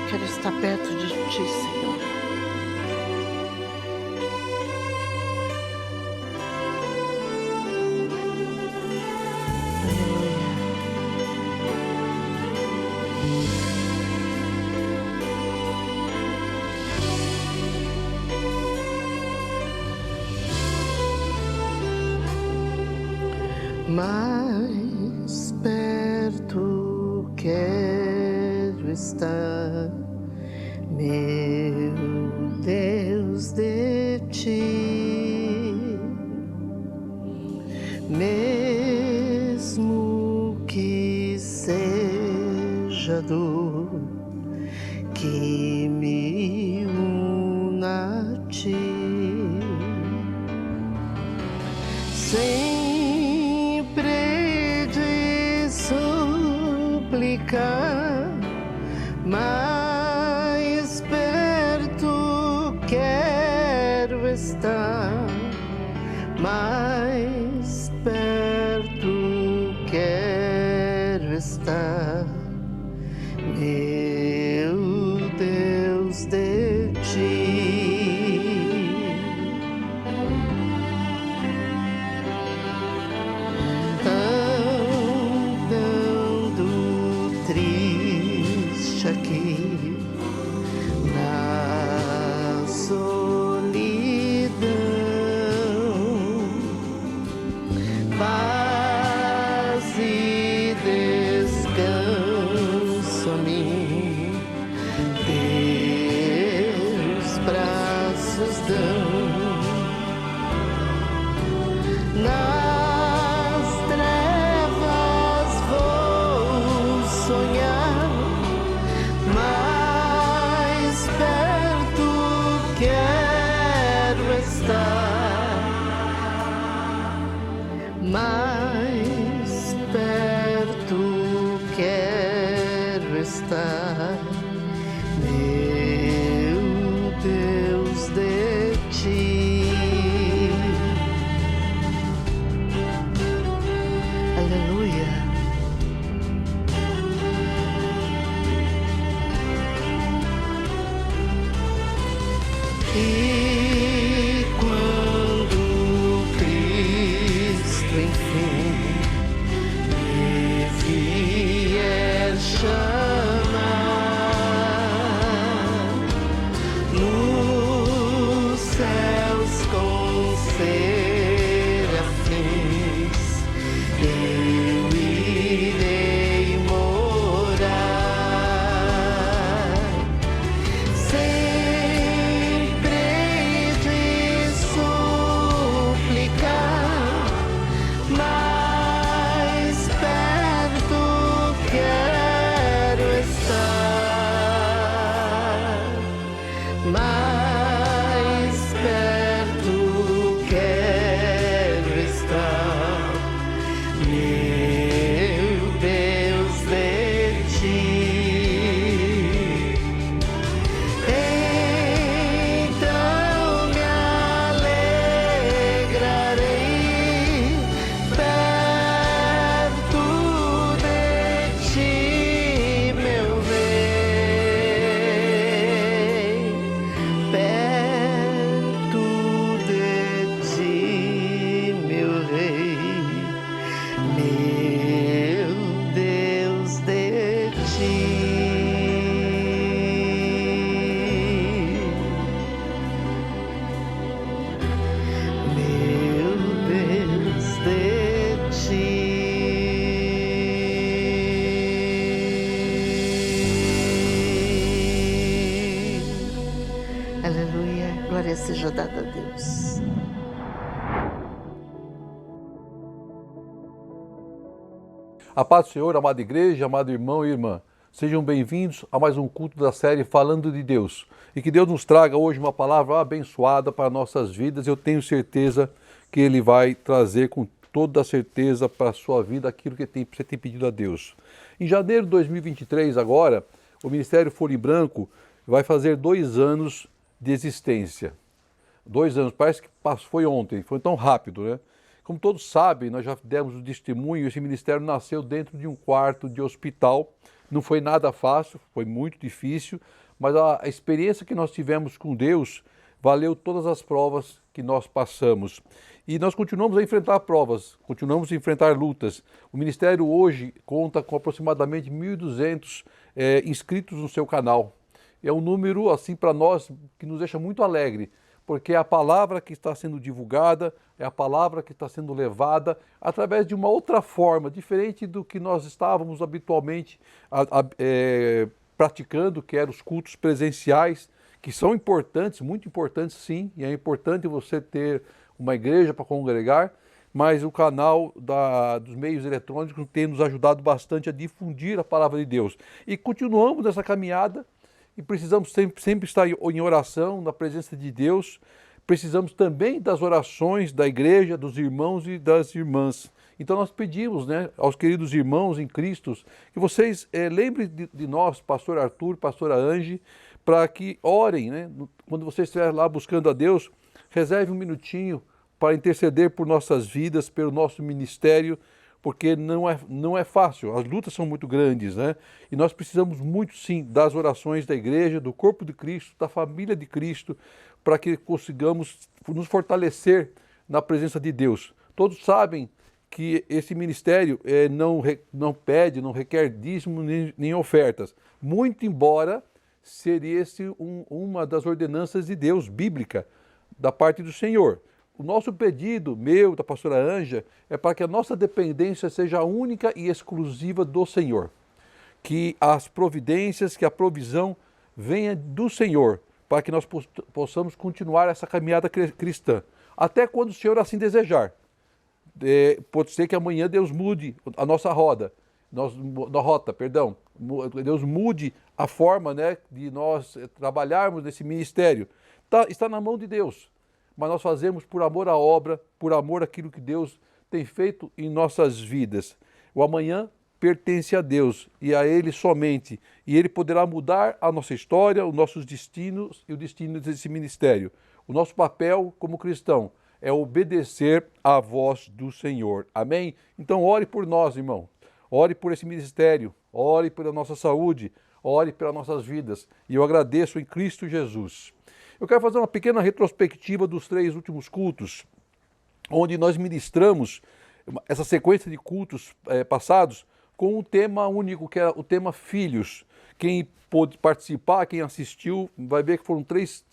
Quero estar perto de Ti, Senhor. Mais perto quero estar, meu Deus, de Ti, mesmo que seja dor que me una a Ti. Sempre de suplicar, mais perto quero estar, mais perto quero estar, meu Deus, de Ti. Aqui na solidão, paz e descanso a mim, teus braços dão. Nas trevas vou sonhar, mais perto quero estar, mais perto quero estar, meu Deus, de Ti. Aleluia. E quando Cristo enfim me vier chamar, nos céus com serafins eu irei morar. Mais perto quero estar, mais perto quero estar, meu Deus, de Ti. Então me alegrarei perto de Ti, meu Rei, perto de Ti, meu Rei, meu Deus, de Ti. Meu Deus, de Ti. Aleluia, glória seja dada a Deus. A paz do Senhor, amada igreja, amado irmão e irmã. Sejam bem-vindos a mais um culto da série Falando de Deus. E que Deus nos traga hoje uma palavra abençoada para nossas vidas. Eu tenho certeza que Ele vai trazer com toda a certeza para a sua vida aquilo que você tem pedido a Deus. Em janeiro de 2023, agora, o Ministério Folha em Branco vai fazer 2 anos de existência. 2 anos, parece que foi ontem, foi tão rápido, né? Como todos sabem, nós já demos o testemunho, esse ministério nasceu dentro de um quarto de hospital, Não foi nada fácil, foi muito difícil, mas a experiência que nós tivemos com Deus valeu todas as provas que nós passamos. E nós continuamos a enfrentar provas, continuamos a enfrentar lutas. O Ministério hoje conta com aproximadamente 1.200 inscritos no seu canal. É um número, assim, para nós, que nos deixa muito alegre, porque é a palavra que está sendo divulgada, é a palavra que está sendo levada através de uma outra forma, diferente do que nós estávamos habitualmente praticando, que eram os cultos presenciais, que são importantes, muito importantes sim, e é importante você ter uma igreja para congregar, mas o canal dos meios eletrônicos tem nos ajudado bastante a difundir a palavra de Deus. E continuamos nessa caminhada, e precisamos sempre estar em oração, na presença de Deus. Precisamos também das orações da igreja, dos irmãos e das irmãs. Então nós pedimos, né, aos queridos irmãos em Cristo, que vocês lembrem de nós, pastor Arthur, pastora Ange, para que orem, né? Quando você estiver lá buscando a Deus, reserve um minutinho para interceder por nossas vidas, pelo nosso ministério, porque não é fácil, as lutas são muito grandes, né? E nós precisamos muito sim das orações da igreja, do corpo de Cristo, da família de Cristo, para que consigamos nos fortalecer na presença de Deus. Todos sabem que esse ministério não pede, não requer dízimo nem ofertas, muito embora seria uma das ordenanças de Deus, bíblica, da parte do Senhor. O nosso pedido, meu, da pastora Anja, é para que a nossa dependência seja única e exclusiva do Senhor. Que as providências, que a provisão venha do Senhor, para que nós possamos continuar essa caminhada cristã. Até quando o Senhor assim desejar. Pode ser que amanhã Deus mude a nossa rota. Deus mude a forma, né, de nós trabalharmos nesse ministério. Está na mão de Deus. Mas nós fazemos por amor à obra, por amor àquilo que Deus tem feito em nossas vidas. O amanhã pertence a Deus e a Ele somente. E Ele poderá mudar a nossa história, os nossos destinos e o destino desse ministério. O nosso papel como cristão é obedecer à voz do Senhor. Amém? Então ore por nós, irmão. Ore por esse ministério. Ore pela nossa saúde. Ore pelas nossas vidas. E eu agradeço em Cristo Jesus. Eu quero fazer uma pequena retrospectiva dos 3 últimos cultos, onde nós ministramos essa sequência de cultos passados com um tema único, que era o tema filhos. Quem pôde participar, quem assistiu, vai ver que foram três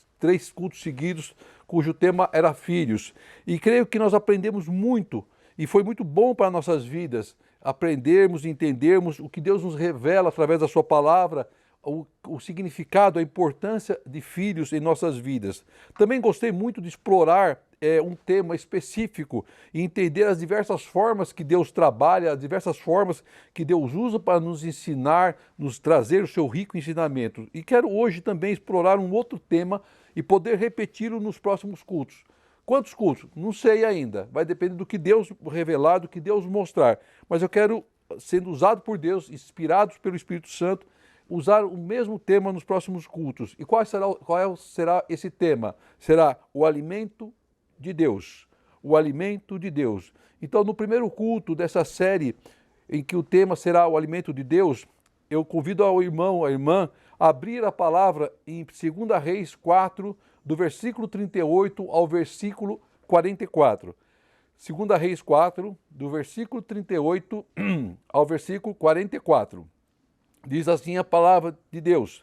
cultos seguidos, cujo tema era filhos. E creio que nós aprendemos muito, e foi muito bom para nossas vidas, aprendermos e entendermos o que Deus nos revela através da sua palavra, o significado, a importância de filhos em nossas vidas. Também gostei muito de explorar um tema específico e entender as diversas formas que Deus trabalha, as diversas formas que Deus usa para nos ensinar, nos trazer o seu rico ensinamento. E quero hoje também explorar um outro tema e poder repeti-lo nos próximos cultos. Quantos cultos? Não sei ainda. Vai depender do que Deus revelar, do que Deus mostrar. Mas eu quero, sendo usado por Deus, inspirados pelo Espírito Santo, usar o mesmo tema nos próximos cultos. E qual será esse tema? Será o alimento de Deus. O alimento de Deus. Então, no primeiro culto dessa série, em que o tema será o alimento de Deus, eu convido ao irmão, à irmã, a abrir a palavra em 2 Reis 4, do versículo 38 ao versículo 44. 2 Reis 4, do versículo 38 ao versículo 44. Diz assim a palavra de Deus.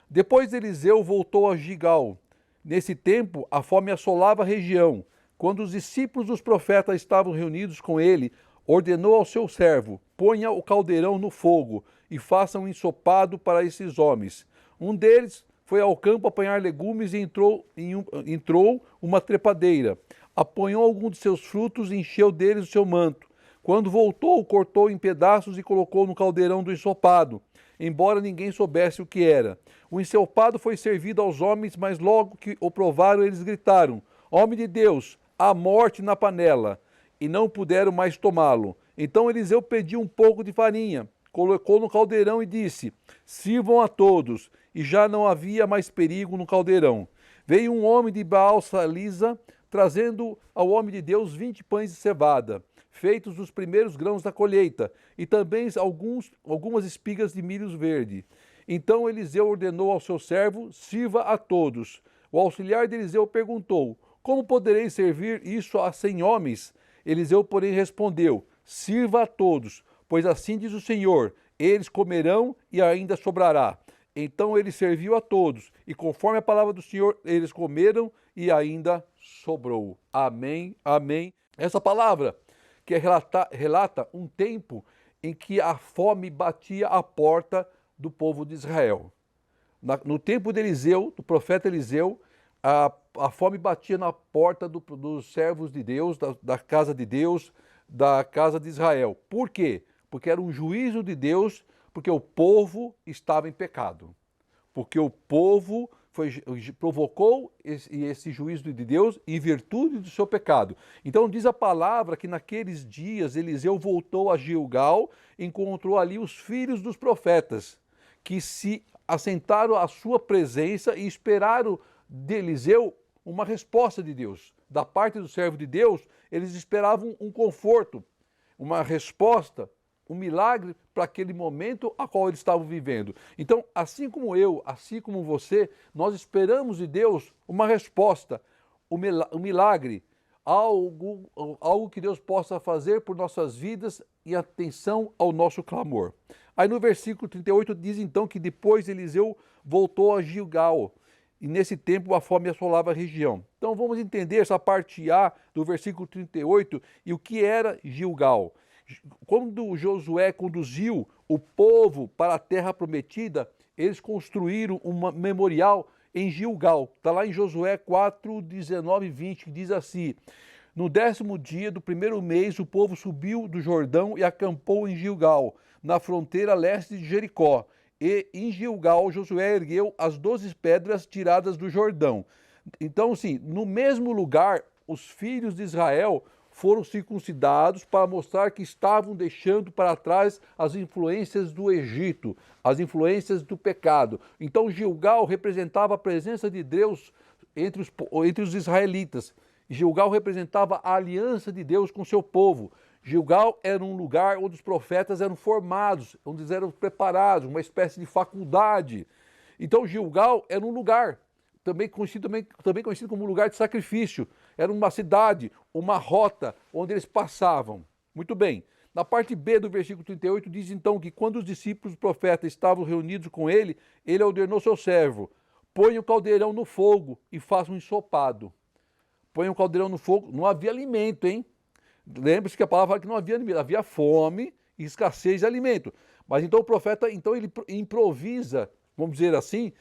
Depois Eliseu voltou a Gigal. Nesse tempo, a fome assolava a região. Quando os discípulos dos profetas estavam reunidos com ele, ordenou ao seu servo: ponha o caldeirão no fogo e faça um ensopado para esses homens. Um deles foi ao campo apanhar legumes e entrou uma trepadeira. Apanhou algum de seus frutos e encheu deles o seu manto. Quando voltou, cortou em pedaços e colocou no caldeirão do ensopado, embora ninguém soubesse o que era. O ensopado foi servido aos homens, mas logo que o provaram, eles gritaram: homem de Deus, há morte na panela! E não puderam mais tomá-lo. Então Eliseu pediu um pouco de farinha, colocou no caldeirão e disse: sirvam a todos. E já não havia mais perigo no caldeirão. Veio um homem de Baal-Salisa, trazendo ao homem de Deus 20 pães de cevada, feitos dos primeiros grãos da colheita, e também algumas espigas de milho verde. Então Eliseu ordenou ao seu servo: sirva a todos. O auxiliar de Eliseu perguntou: como poderei servir isso a 100 homens? Eliseu, porém, respondeu: sirva a todos, pois assim diz o Senhor: eles comerão e ainda sobrará. Então ele serviu a todos, e conforme a palavra do Senhor, eles comeram e ainda sobrou. Amém, amém. Essa palavra que relata um tempo em que a fome batia à porta do povo de Israel. No tempo de Eliseu, do profeta Eliseu, a fome batia na porta dos servos de Deus, da casa de Deus, da casa de Israel. Por quê? Porque era um juízo de Deus, porque o povo estava em pecado. Porque o povo provocou esse juízo de Deus em virtude do seu pecado. Então diz a palavra que naqueles dias Eliseu voltou a Gilgal, encontrou ali os filhos dos profetas, que se assentaram à sua presença e esperaram de Eliseu uma resposta de Deus. Da parte do servo de Deus, eles esperavam um conforto, uma resposta, um milagre para aquele momento a qual eles estavam vivendo. Então, assim como eu, assim como você, nós esperamos de Deus uma resposta, um milagre, algo que Deus possa fazer por nossas vidas em atenção ao nosso clamor. Aí no versículo 38 diz então que depois Eliseu voltou a Gilgal, e nesse tempo a fome assolava a região. Então vamos entender essa parte A do versículo 38 e o que era Gilgal. Quando Josué conduziu o povo para a terra prometida, eles construíram um memorial em Gilgal. Está lá em Josué 4, 19 e 20, que diz assim: no 10º dia do primeiro mês, o povo subiu do Jordão e acampou em Gilgal, na fronteira leste de Jericó. E em Gilgal, Josué ergueu as 12 pedras tiradas do Jordão. Então, sim, no mesmo lugar, os filhos de Israel foram circuncidados para mostrar que estavam deixando para trás as influências do Egito, as influências do pecado. Então, Gilgal representava a presença de Deus entre os israelitas. Gilgal representava a aliança de Deus com seu povo. Gilgal era um lugar onde os profetas eram formados, onde eles eram preparados, uma espécie de faculdade. Então Gilgal era um lugar, também conhecido como lugar de sacrifício. Era uma cidade, uma rota onde eles passavam. Muito bem. Na parte B do versículo 38 diz então que quando os discípulos do profeta estavam reunidos com ele, ele ordenou seu servo: põe o caldeirão no fogo e faça um ensopado. Põe o caldeirão no fogo. Não havia alimento, hein? Lembre-se que a palavra fala que não havia alimento, havia fome e escassez de alimento. Mas então o profeta, ele improvisa, vamos dizer assim,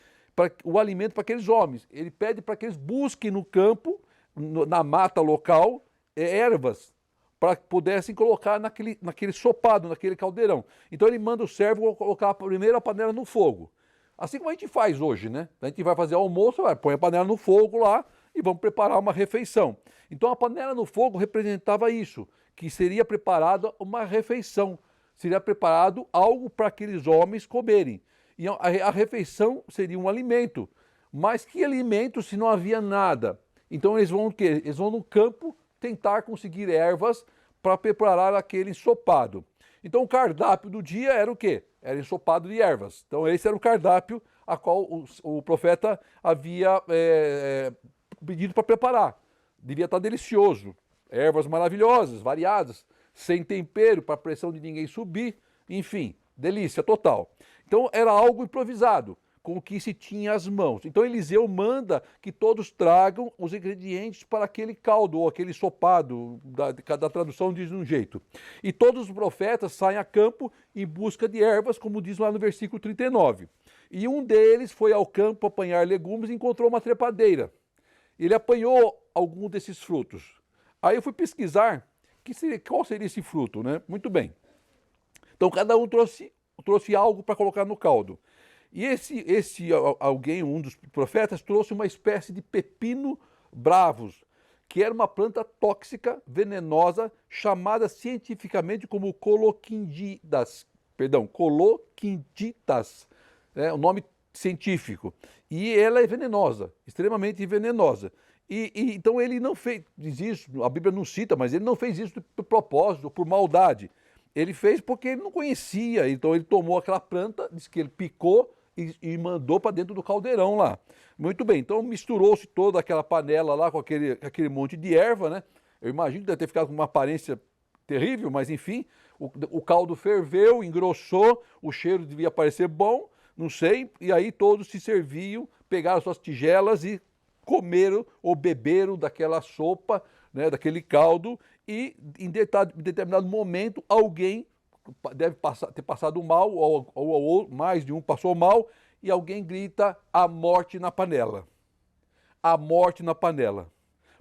o alimento para aqueles homens. Ele pede para que eles busquem no campo, na mata local, ervas, para que pudessem colocar naquele ensopado, naquele caldeirão. Então ele manda o servo colocar primeiro a panela no fogo. Assim como a gente faz hoje, né? A gente vai fazer almoço, põe a panela no fogo lá, e vamos preparar uma refeição. Então a panela no fogo representava isso, que seria preparada uma refeição, seria preparado algo para aqueles homens comerem. E a refeição seria um alimento. Mas que alimento se não havia nada? Então eles vão o quê? Eles vão no campo tentar conseguir ervas para preparar aquele ensopado. Então o cardápio do dia era o quê? Era ensopado de ervas. Então esse era o cardápio a qual o profeta havia pedido para preparar. Devia estar delicioso. Ervas maravilhosas, variadas, sem tempero, para a pressão de ninguém subir. Enfim, delícia total. Então era algo improvisado, com o que se tinha às mãos. Então Eliseu manda que todos tragam os ingredientes para aquele caldo, ou aquele ensopado, cada tradução diz de um jeito. E todos os profetas saem a campo em busca de ervas, como diz lá no versículo 39. E um deles foi ao campo apanhar legumes e encontrou uma trepadeira. Ele apanhou algum desses frutos. Aí eu fui pesquisar qual seria esse fruto, né? Muito bem. Então cada um trouxe algo para colocar no caldo. E alguém, um dos profetas, trouxe uma espécie de pepino bravos, que era uma planta tóxica, venenosa, chamada cientificamente como coloquindidas. Coloquinditas, o nome científico. E ela é venenosa, extremamente venenosa. Então ele não fez isso, a Bíblia não cita, mas ele não fez isso por propósito, por maldade. Ele fez porque ele não conhecia, então ele tomou aquela planta, disse que ele picou e mandou para dentro do caldeirão lá. Muito bem, então misturou-se toda aquela panela lá com aquele monte de erva, né? Eu imagino que deve ter ficado com uma aparência terrível, mas enfim, o caldo ferveu, engrossou, o cheiro devia parecer bom, não sei, e aí todos se serviam, pegaram suas tigelas e comeram ou beberam daquela sopa, né, daquele caldo, e em determinado momento alguém deve ter passado mal, ou mais de um passou mal, e alguém grita: a morte na panela. A morte na panela.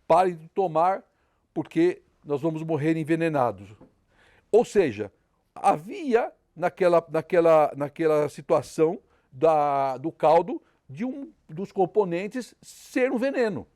Parem de tomar, porque nós vamos morrer envenenados. Ou seja, havia naquela situação do caldo de um dos componentes ser um veneno.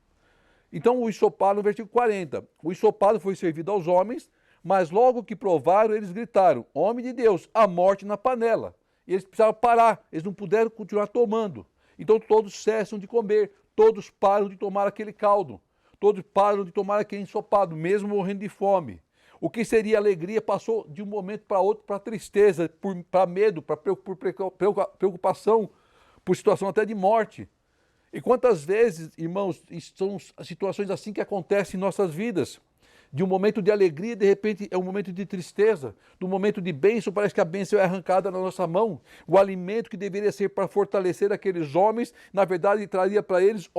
Então o ensopado, no versículo 40, o ensopado foi servido aos homens, mas logo que provaram, eles gritaram: homem de Deus, a morte na panela. E eles precisavam parar, eles não puderam continuar tomando. Então todos cessam de comer, todos param de tomar aquele caldo, todos param de tomar aquele ensopado, mesmo morrendo de fome. O que seria alegria passou de um momento para outro para tristeza, para medo, para preocupação, por situação até de morte. E quantas vezes, irmãos, são situações assim que acontecem em nossas vidas. De um momento de alegria, de repente é um momento de tristeza. De um momento de bênção, parece que a bênção é arrancada na nossa mão. O alimento que deveria ser para fortalecer aqueles homens, na verdade traria para eles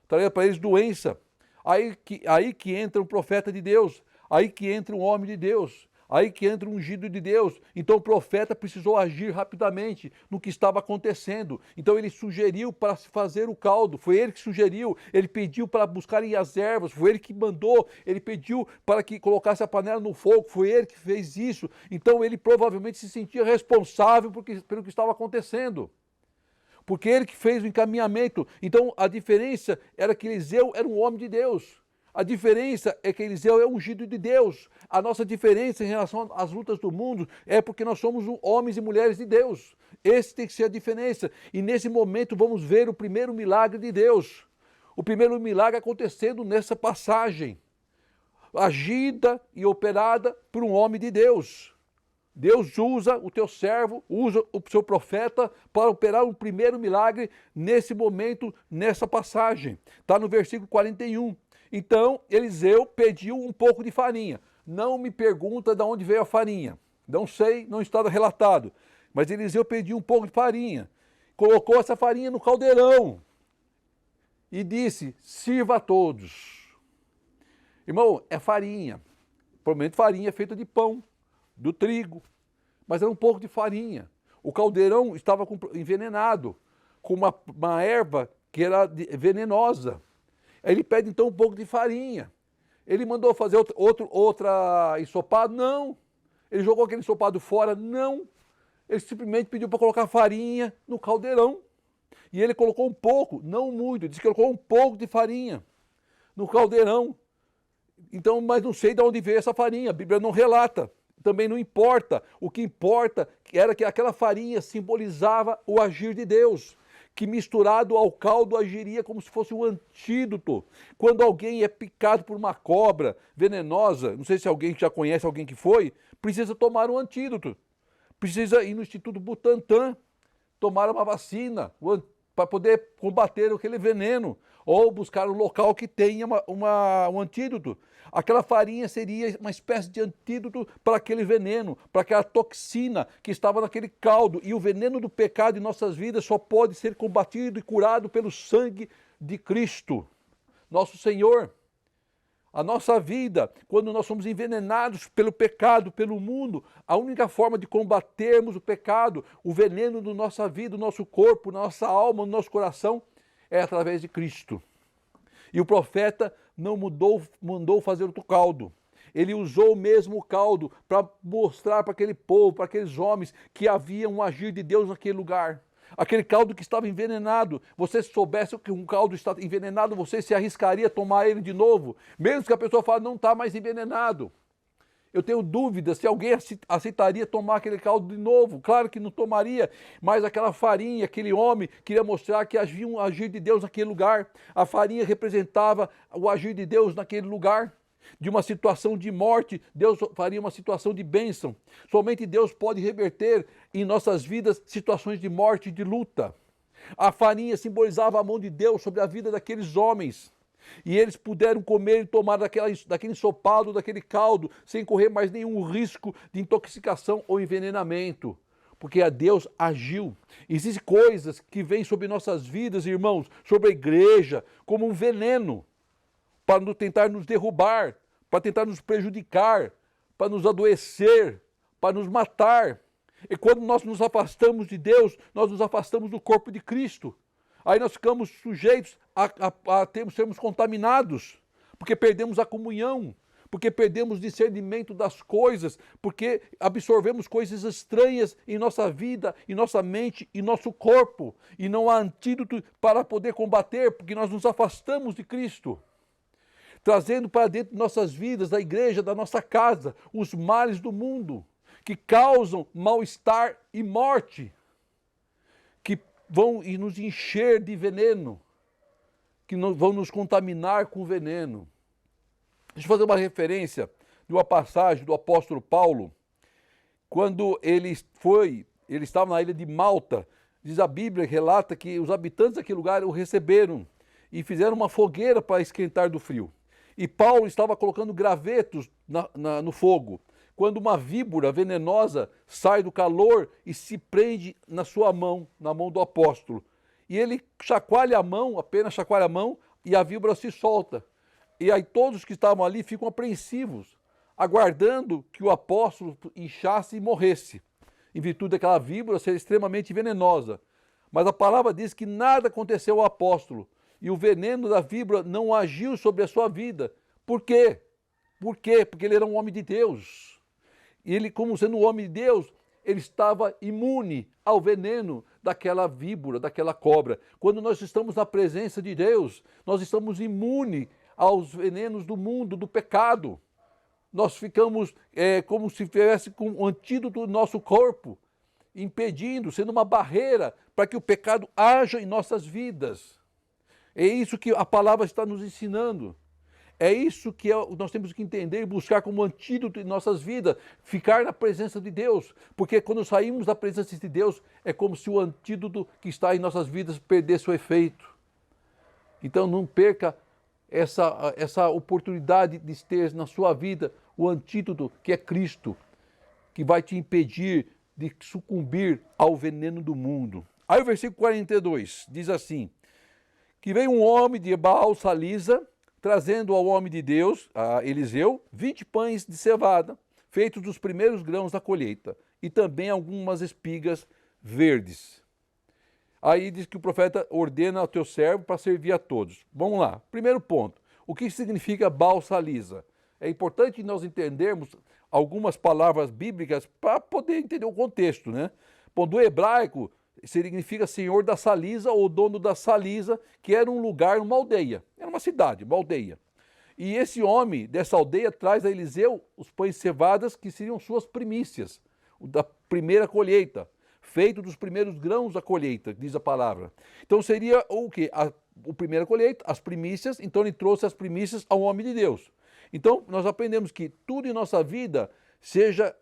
traria para eles doença. Aí que entra um profeta de Deus, aí que entra um homem de Deus, aí que entra um ungido de Deus. Então o profeta precisou agir rapidamente no que estava acontecendo. Então ele sugeriu para se fazer o caldo, foi ele que sugeriu, ele pediu para buscarem as ervas, foi ele que mandou, ele pediu para que colocasse a panela no fogo, foi ele que fez isso. Então ele provavelmente se sentia responsável pelo que estava acontecendo. Porque ele que fez o encaminhamento. Então a diferença era que Eliseu era um homem de Deus. A diferença é que Eliseu é ungido de Deus. A nossa diferença em relação às lutas do mundo é porque nós somos homens e mulheres de Deus. Esse tem que ser a diferença. E nesse momento vamos ver o primeiro milagre de Deus. O primeiro milagre acontecendo nessa passagem. Agida e operada por um homem de Deus. Deus usa o teu servo, usa o seu profeta para operar um primeiro milagre nesse momento, nessa passagem. Está no versículo 41. Então, Eliseu pediu um pouco de farinha. Não me pergunta de onde veio a farinha. Não sei, não está relatado. Mas Eliseu pediu um pouco de farinha. Colocou essa farinha no caldeirão e disse: sirva a todos. Irmão, é farinha. Provavelmente farinha feita de pão, do trigo. Mas era um pouco de farinha. O caldeirão estava envenenado, com uma erva que era venenosa. Aí ele pede então um pouco de farinha. Ele mandou fazer outra ensopado? Não. Ele jogou aquele ensopado fora? Não. Ele simplesmente pediu para colocar farinha no caldeirão. E ele colocou um pouco, não muito, disse que colocou um pouco de farinha no caldeirão. Então, mas não sei de onde veio essa farinha, a Bíblia não relata. Também não importa. O que importa era que aquela farinha simbolizava o agir de Deus, que misturado ao caldo agiria como se fosse um antídoto. Quando alguém é picado por uma cobra venenosa, não sei se alguém já conhece alguém que foi, precisa tomar um antídoto. Precisa ir no Instituto Butantan, tomar uma vacina para poder combater aquele veneno, ou buscar um local que tenha um antídoto. Aquela farinha seria uma espécie de antídoto para aquele veneno, para aquela toxina que estava naquele caldo. E o veneno do pecado em nossas vidas só pode ser combatido e curado pelo sangue de Cristo, nosso Senhor. A nossa vida, quando nós somos envenenados pelo pecado, pelo mundo, a única forma de combatermos o pecado, o veneno da nossa vida, do nosso corpo, da nossa alma, do nosso coração, é através de Cristo. E o profeta não mandou fazer outro caldo. Ele usou o mesmo caldo para mostrar para aquele povo, para aqueles homens, que havia um agir de Deus naquele lugar. Aquele caldo que estava envenenado, você soubesse que um caldo está envenenado, você se arriscaria a tomar ele de novo, mesmo que a pessoa fale, não está mais envenenado. Eu tenho dúvidas se alguém aceitaria tomar aquele caldo de novo. Claro que não tomaria, mas aquela farinha, aquele homem queria mostrar que havia um agir de Deus naquele lugar. A farinha representava o agir de Deus naquele lugar. De uma situação de morte, Deus faria uma situação de bênção. Somente Deus pode reverter em nossas vidas situações de morte e de luta. A farinha simbolizava a mão de Deus sobre a vida daqueles homens. E eles puderam comer e tomar daquele ensopado, daquele caldo, sem correr mais nenhum risco de intoxicação ou envenenamento. Porque a Deus agiu. Existem coisas que vêm sobre nossas vidas, irmãos, sobre a igreja, como um veneno, para tentar nos derrubar, para tentar nos prejudicar, para nos adoecer, para nos matar. E quando nós nos afastamos de Deus, nós nos afastamos do corpo de Cristo. Aí nós ficamos sujeitos a sermos contaminados, porque perdemos a comunhão, porque perdemos o discernimento das coisas, porque absorvemos coisas estranhas em nossa vida, em nossa mente, em nosso corpo, e não há antídoto para poder combater, porque nós nos afastamos de Cristo, trazendo para dentro de nossas vidas, da igreja, da nossa casa, os males do mundo, que causam mal-estar e morte, que vão nos encher de veneno, que vão nos contaminar com veneno. Deixa eu fazer uma referência de uma passagem do apóstolo Paulo, quando ele estava na ilha de Malta. Diz a Bíblia, relata que os habitantes daquele lugar o receberam e fizeram uma fogueira para esquentar do frio. E Paulo estava colocando gravetos no fogo, quando uma víbora venenosa sai do calor e se prende na sua mão, na mão do apóstolo. E ele chacoalha a mão, apenas chacoalha a mão, e a víbora se solta. E aí todos que estavam ali ficam apreensivos, aguardando que o apóstolo inchasse e morresse, em virtude daquela víbora ser extremamente venenosa. Mas a palavra diz que nada aconteceu ao apóstolo, e o veneno da víbora não agiu sobre a sua vida. Por quê? Por quê? Porque ele era um homem de Deus. E ele, como sendo um homem de Deus, ele estava imune ao veneno daquela víbora, daquela cobra. Quando nós estamos na presença de Deus, nós estamos imunes aos venenos do mundo, do pecado. Nós ficamos como se tivesse com um antídoto no nosso corpo, impedindo, sendo uma barreira para que o pecado haja em nossas vidas. É isso que a palavra está nos ensinando. É isso que nós temos que entender e buscar como antídoto em nossas vidas, ficar na presença de Deus. Porque quando saímos da presença de Deus, é como se o antídoto que está em nossas vidas perdesse o efeito. Então não perca essa oportunidade de ter na sua vida o antídoto que é Cristo, que vai te impedir de sucumbir ao veneno do mundo. Aí o versículo 42 diz assim, que veio um homem de Baal-Salisa, trazendo ao homem de Deus, a Eliseu, 20 pães de cevada, feitos dos primeiros grãos da colheita, e também algumas espigas verdes. Aí diz que o profeta ordena ao teu servo para servir a todos. Vamos lá. Primeiro ponto. O que significa Baal-Salisa? É importante nós entendermos algumas palavras bíblicas para poder entender o contexto, né? Bom, do hebraico significa senhor da Salisa ou dono da Salisa, que era um lugar, uma aldeia. Era uma cidade, uma aldeia. E esse homem dessa aldeia traz a Eliseu os pães cevadas que seriam suas primícias, da primeira colheita, feito dos primeiros grãos da colheita, diz a palavra. Então seria o quê? A primeira colheita, as primícias, então ele trouxe as primícias ao homem de Deus. Então nós aprendemos que tudo em nossa vida seja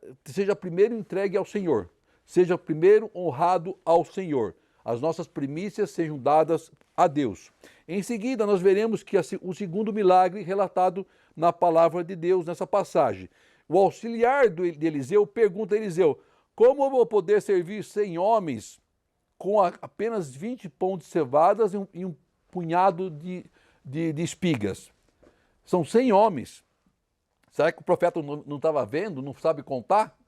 primeiro entregue ao Senhor, seja primeiro honrado ao Senhor. As nossas primícias sejam dadas a Deus. Em seguida, nós veremos que o segundo milagre relatado na palavra de Deus, nessa passagem. O auxiliar de Eliseu pergunta a Eliseu, como eu vou poder servir 100 homens com apenas 20 pães de cevadas e um punhado de espigas? São 100 homens. Será que o profeta não estava vendo, não sabe contar?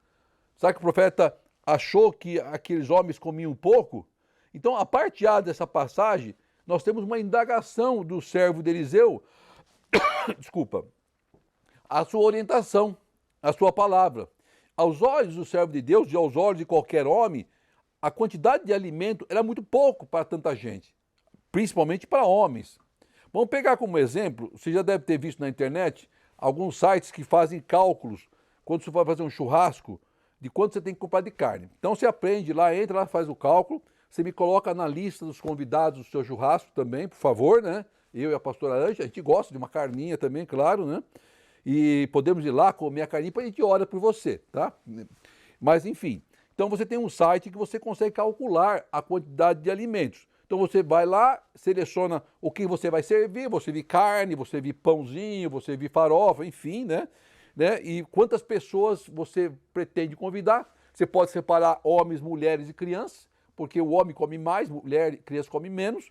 Será que o profeta achou que aqueles homens comiam pouco? Então, a parte A dessa passagem, nós temos uma indagação do servo de Eliseu, desculpa, a sua orientação, a sua palavra. Aos olhos do servo de Deus e aos olhos de qualquer homem, a quantidade de alimento era muito pouco para tanta gente, principalmente para homens. Vamos pegar como exemplo, você já deve ter visto na internet, alguns sites que fazem cálculos quando você vai fazer um churrasco, de quanto você tem que comprar de carne. Então você aprende lá, entra lá, faz o cálculo, você me coloca na lista dos convidados do seu churrasco também, por favor, né? Eu e a pastora Ângela, a gente gosta de uma carninha também, claro, né? E podemos ir lá comer a carninha, para a gente ora por você, tá? Mas enfim, então você tem um site que você consegue calcular a quantidade de alimentos. Então você vai lá, seleciona o que você vai servir, você vir carne, você vir pãozinho, você vir farofa, enfim, né? E quantas pessoas você pretende convidar. Você pode separar homens, mulheres e crianças, porque o homem come mais, mulher e criança come menos,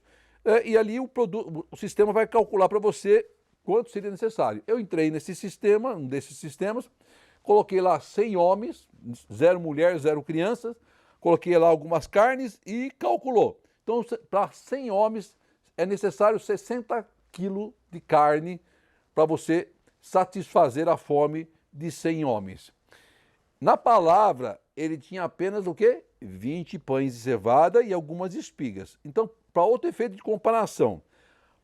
e ali o sistema vai calcular para você quanto seria necessário. Eu entrei nesse sistema, um desses sistemas, coloquei lá 100 homens, 0 mulher, 0 crianças, coloquei lá algumas carnes e calculou. Então, para 100 homens é necessário 60 quilos de carne para você satisfazer a fome de 100 homens. Na palavra, ele tinha apenas o quê? 20 pães de cevada e algumas espigas. Então, para outro efeito de comparação,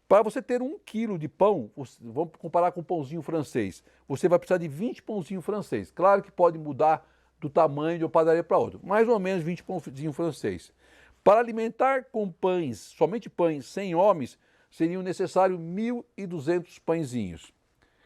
para você ter 1 quilo de pão, vamos comparar com um pãozinho francês, você vai precisar de 20 pãozinhos francês. Claro que pode mudar do tamanho de uma padaria para outra, mais ou menos 20 pãozinhos francês. Para alimentar com pães, somente pães, 100 homens, seriam necessários 1.200 pãezinhos.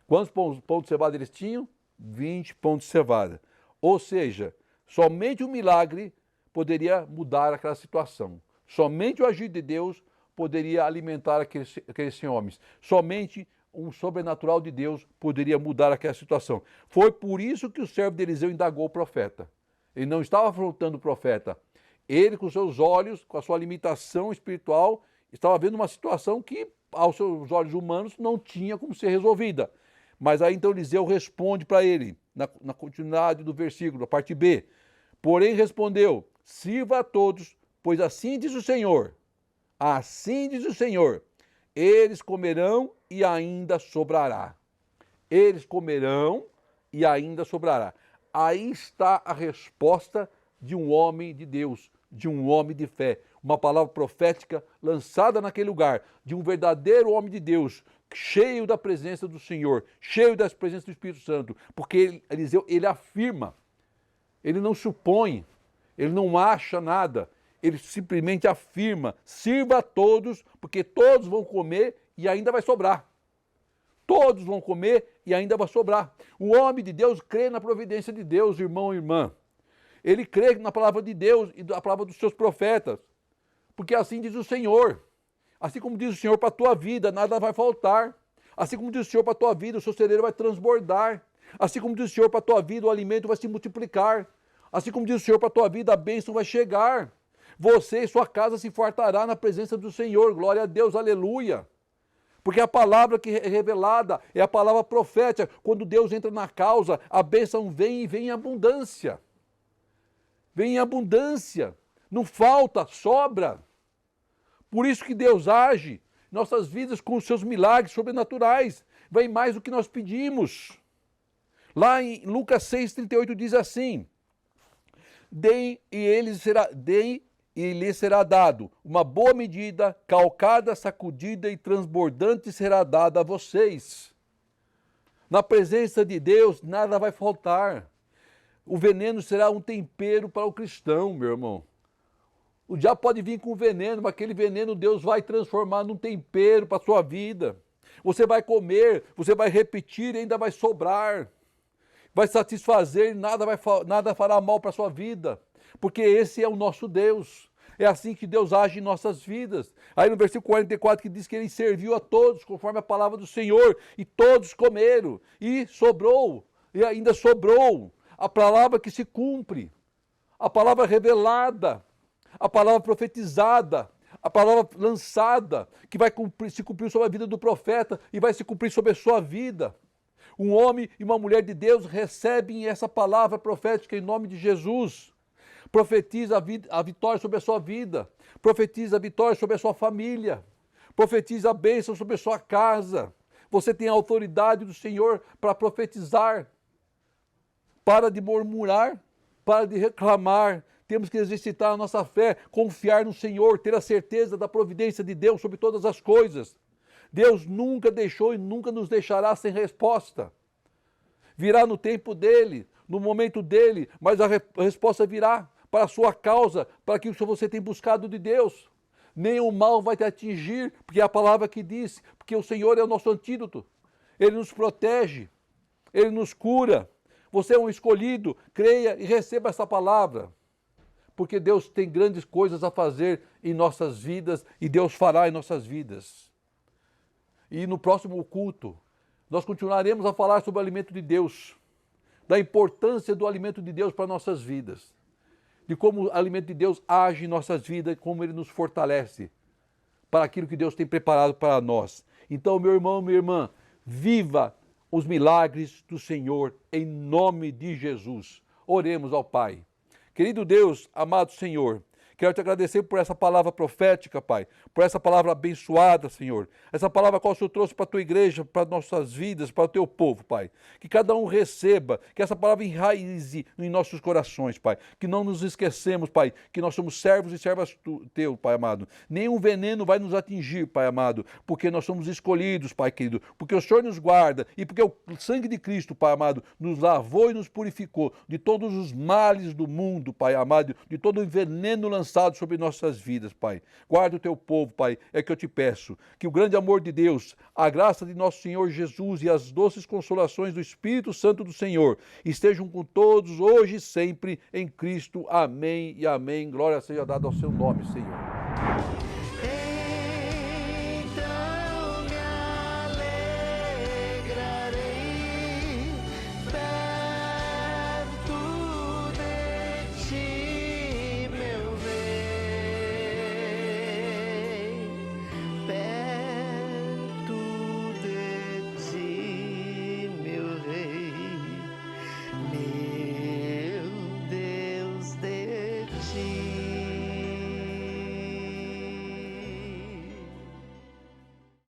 Quantos pães de cevada eles tinham? 20 pães de cevada. Ou seja, somente o milagre poderia mudar aquela situação. Somente o agir de Deus poderia alimentar aqueles 100 homens. Somente um sobrenatural de Deus poderia mudar aquela situação. Foi por isso que o servo de Eliseu indagou o profeta. Ele não estava afrontando o profeta. Ele, com seus olhos, com a sua limitação espiritual, estava vendo uma situação que, aos seus olhos humanos, não tinha como ser resolvida. Mas aí então Eliseu responde para ele, na continuidade do versículo, a parte B. Porém respondeu, sirva a todos, pois assim diz o Senhor, eles comerão e ainda sobrará. Eles comerão e ainda sobrará. Aí está a resposta de um homem de Deus, de um homem de fé. Uma palavra profética lançada naquele lugar, de um verdadeiro homem de Deus, cheio da presença do Senhor, cheio da presença do Espírito Santo, porque Eliseu, ele afirma, ele não supõe, ele não acha nada, ele simplesmente afirma, sirva a todos, porque todos vão comer e ainda vai sobrar. Todos vão comer e ainda vai sobrar. O homem de Deus crê na providência de Deus, irmão e irmã. Ele crê na palavra de Deus e na palavra dos seus profetas, porque assim diz o Senhor. Assim como diz o Senhor para a tua vida, nada vai faltar. Assim como diz o Senhor para a tua vida, o seu celeiro vai transbordar. Assim como diz o Senhor para a tua vida, o alimento vai se multiplicar. Assim como diz o Senhor para a tua vida, a bênção vai chegar. Você e sua casa se fartará na presença do Senhor. Glória a Deus, aleluia. Porque a palavra que é revelada é a palavra profética. Quando Deus entra na causa, a bênção vem e vem em abundância. Vem em abundância. Não falta, sobra. Por isso que Deus age em nossas vidas com os seus milagres sobrenaturais. Vem mais do que nós pedimos. Lá em Lucas 6,38 diz assim, deem e lhe será dado. Uma boa medida, calcada, sacudida e transbordante será dada a vocês. Na presença de Deus, nada vai faltar. O veneno será um tempero para o cristão, meu irmão. O diabo pode vir com veneno, mas aquele veneno Deus vai transformar num tempero para a sua vida. Você vai comer, você vai repetir e ainda vai sobrar. Vai satisfazer, nada fará mal para a sua vida. Porque esse é o nosso Deus. É assim que Deus age em nossas vidas. Aí no versículo 44 que diz que ele serviu a todos, conforme a palavra do Senhor, e todos comeram, e sobrou, e ainda sobrou. A palavra que se cumpre, a palavra revelada, a palavra profetizada, a palavra lançada, que vai se cumprir sobre a vida do profeta e vai se cumprir sobre a sua vida. Um homem e uma mulher de Deus recebem essa palavra profética em nome de Jesus. Profetiza a vitória sobre a sua vida, profetiza a vitória sobre a sua família, profetiza a bênção sobre a sua casa. Você tem a autoridade do Senhor para profetizar. Para de murmurar, para de reclamar. Temos que exercitar a nossa fé, confiar no Senhor, ter a certeza da providência de Deus sobre todas as coisas. Deus nunca deixou e nunca nos deixará sem resposta. Virá no tempo dele, no momento dele, mas a resposta virá para a sua causa, para aquilo que você tem buscado de Deus. Nenhum mal vai te atingir, porque é a palavra que diz, porque o Senhor é o nosso antídoto. Ele nos protege, Ele nos cura. Você é um escolhido, creia e receba essa palavra. Porque Deus tem grandes coisas a fazer em nossas vidas e Deus fará em nossas vidas. E no próximo culto, nós continuaremos a falar sobre o alimento de Deus, da importância do alimento de Deus para nossas vidas, de como o alimento de Deus age em nossas vidas, como ele nos fortalece para aquilo que Deus tem preparado para nós. Então, meu irmão, minha irmã, viva os milagres do Senhor em nome de Jesus. Oremos ao Pai. Querido Deus, amado Senhor, quero te agradecer por essa palavra profética, Pai, por essa palavra abençoada, Senhor. Essa palavra qual o Senhor trouxe para a tua igreja, para nossas vidas, para o teu povo, Pai. Que cada um receba, que essa palavra enraize em nossos corações, Pai. Que não nos esquecemos, Pai, que nós somos servos e servas teu, Pai amado. Nenhum veneno vai nos atingir, Pai amado, porque nós somos escolhidos, Pai querido, porque o Senhor nos guarda e porque o sangue de Cristo, Pai amado, nos lavou e nos purificou de todos os males do mundo, Pai amado, de todo o veneno lançado sobre nossas vidas, Pai. Guarda o teu povo, Pai, é que eu te peço. Que o grande amor de Deus, a graça de nosso Senhor Jesus e as doces consolações do Espírito Santo do Senhor estejam com todos, hoje e sempre, em Cristo. Amém e amém. Glória seja dada ao seu nome, Senhor.